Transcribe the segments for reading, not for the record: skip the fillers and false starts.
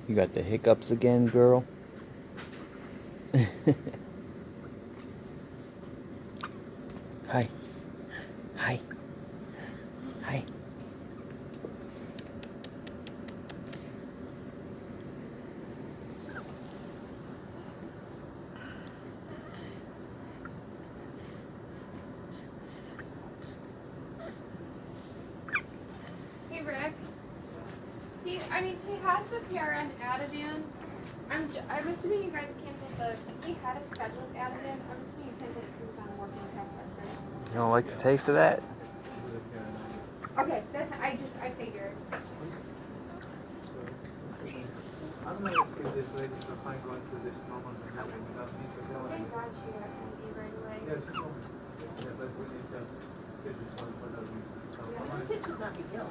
You got the hiccups again, girl? Hi. Hi. Hi. Hey Rick. He has the PRN added in. I'm assuming you guys canceled he had a scheduled added in. I'm assuming you canceled it because he's on a working prospect, right? You don't like the taste of that? Okay, I figured. I'm not sure if this lady is fine going through this normal behavior without me to tell her. Thank God she got me right away. Yeah, she told me. Yeah, but we need to get this one for that reason. So It should not be ill.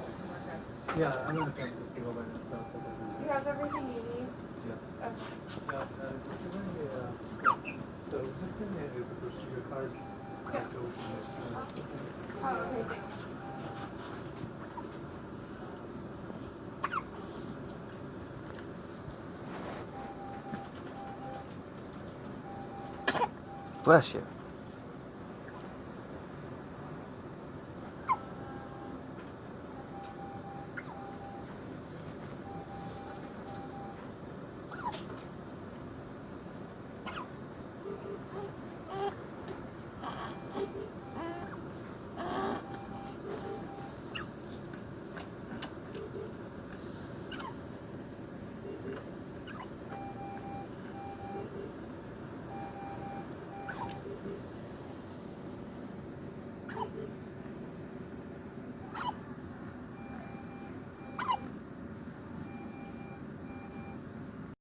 yeah, I'm gonna try to just go by myself for that Do reason. you have everything you need? Yeah. Okay. So just send me the procedure card. Yeah. To open this. Oh, okay, thanks. Bless you.